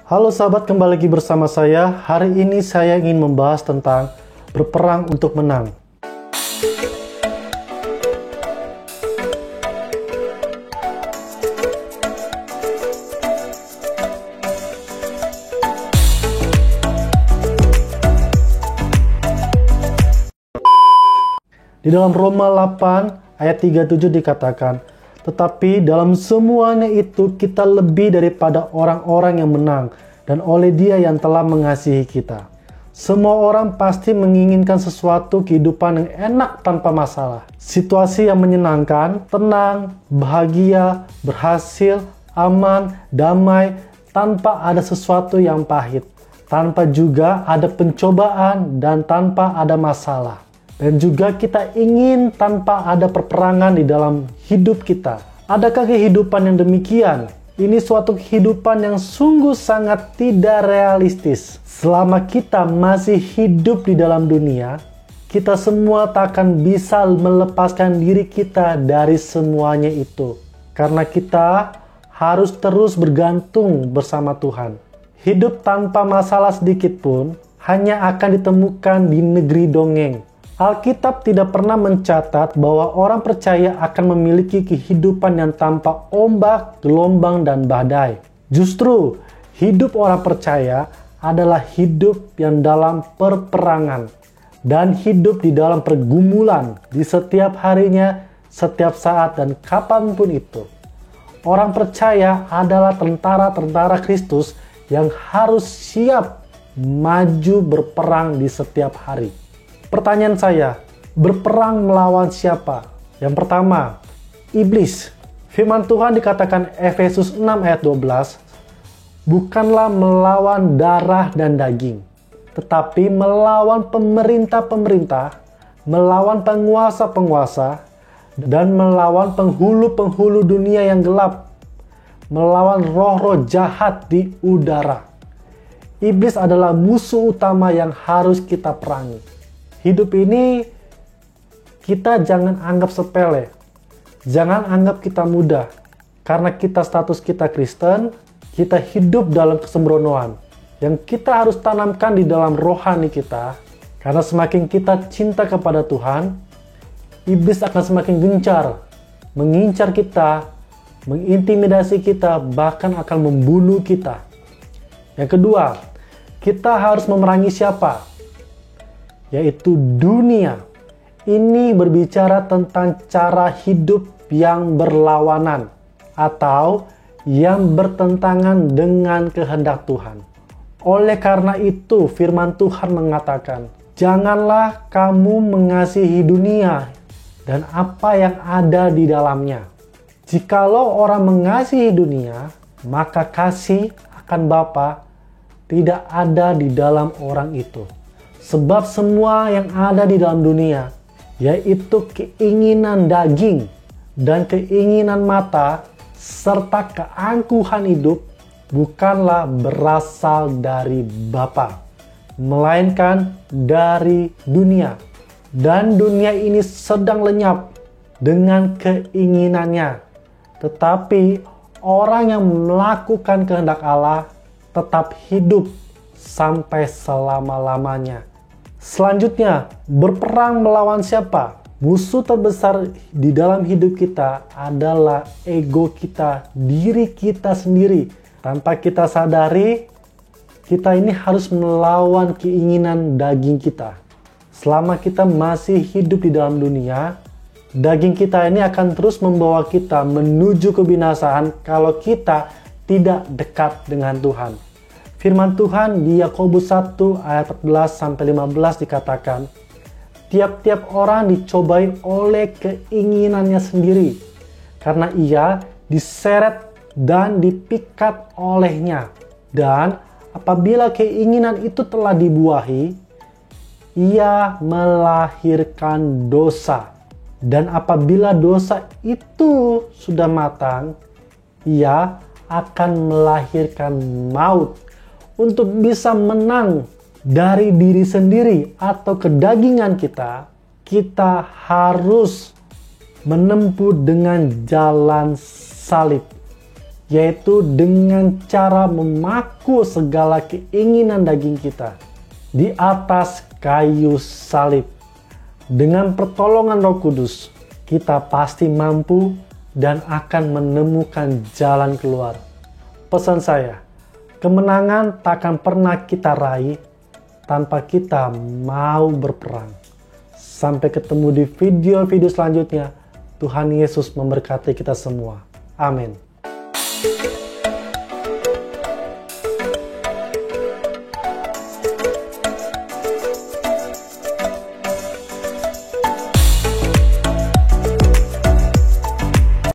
Halo sahabat, kembali lagi bersama saya. Hari ini saya ingin membahas tentang berperang untuk menang. Di dalam Roma 8 ayat 37 dikatakan, tetapi dalam semuanya itu kita lebih daripada orang-orang yang menang, dan oleh Dia yang telah mengasihi kita. Semua orang pasti menginginkan sesuatu kehidupan yang enak tanpa masalah. Situasi yang menyenangkan, tenang, bahagia, berhasil, aman, damai, tanpa ada sesuatu yang pahit. Tanpa juga ada pencobaan dan tanpa ada masalah. Dan juga kita ingin tanpa ada perperangan di dalam hidup kita. Adakah kehidupan yang demikian? Ini suatu kehidupan yang sungguh sangat tidak realistis. Selama kita masih hidup di dalam dunia, kita semua tak akan bisa melepaskan diri kita dari semuanya itu. Karena kita harus terus bergantung bersama Tuhan. Hidup tanpa masalah sedikit pun hanya akan ditemukan di negeri dongeng. Alkitab tidak pernah mencatat bahwa orang percaya akan memiliki kehidupan yang tanpa ombak, gelombang, dan badai. Justru, hidup orang percaya adalah hidup yang dalam perperangan dan hidup di dalam pergumulan di setiap harinya, setiap saat, dan kapanpun itu. Orang percaya adalah tentara-tentara Kristus yang harus siap maju berperang di setiap hari. Pertanyaan saya, berperang melawan siapa? Yang pertama, iblis. Firman Tuhan dikatakan Efesus 6 ayat 12, bukanlah melawan darah dan daging, tetapi melawan pemerintah-pemerintah, melawan penguasa-penguasa, dan melawan penghulu-penghulu dunia yang gelap, melawan roh-roh jahat di udara. Iblis adalah musuh utama yang harus kita perangi. Hidup ini kita jangan anggap sepele. Jangan anggap kita mudah. Karena kita status kita Kristen, kita hidup dalam kesembronoan. Yang kita harus tanamkan di dalam rohani kita. Karena semakin kita cinta kepada Tuhan, iblis akan semakin gencar mengincar kita, mengintimidasi kita, bahkan akan membunuh kita. Yang kedua, kita harus memerangi siapa? Yaitu dunia. Ini berbicara tentang cara hidup yang berlawanan atau yang bertentangan dengan kehendak Tuhan. Oleh karena itu, firman Tuhan mengatakan, janganlah kamu mengasihi dunia dan apa yang ada di dalamnya. Jikalau orang mengasihi dunia, maka kasih akan Bapa tidak ada di dalam orang itu. Sebab semua yang ada di dalam dunia, yaitu keinginan daging dan keinginan mata, serta keangkuhan hidup, bukanlah berasal dari Bapa, melainkan dari dunia. Dan dunia ini sedang lenyap dengan keinginannya. Tetapi orang yang melakukan kehendak Allah tetap hidup sampai selama-lamanya. Selanjutnya, berperang melawan siapa? Musuh terbesar di dalam hidup kita adalah ego kita, diri kita sendiri. Tanpa kita sadari, kita ini harus melawan keinginan daging kita. Selama kita masih hidup di dalam dunia, daging kita ini akan terus membawa kita menuju kebinasaan kalau kita tidak dekat dengan Tuhan. Firman Tuhan di Yakobus 1 ayat 14-15 dikatakan, tiap-tiap orang dicobai oleh keinginannya sendiri, karena ia diseret dan dipikat olehnya. Dan apabila keinginan itu telah dibuahi, ia melahirkan dosa. Dan apabila dosa itu sudah matang, ia akan melahirkan maut. Untuk bisa menang dari diri sendiri atau kedagingan kita, kita harus menempuh dengan jalan salib. yaitu dengan cara memaku segala keinginan daging kita di atas kayu salib. Dengan pertolongan Roh Kudus, kita pasti mampu dan akan menemukan jalan keluar. Pesan saya, kemenangan takkan pernah kita raih tanpa kita mau berperang. Sampai ketemu di video-video selanjutnya. Tuhan Yesus memberkati kita semua. Amin.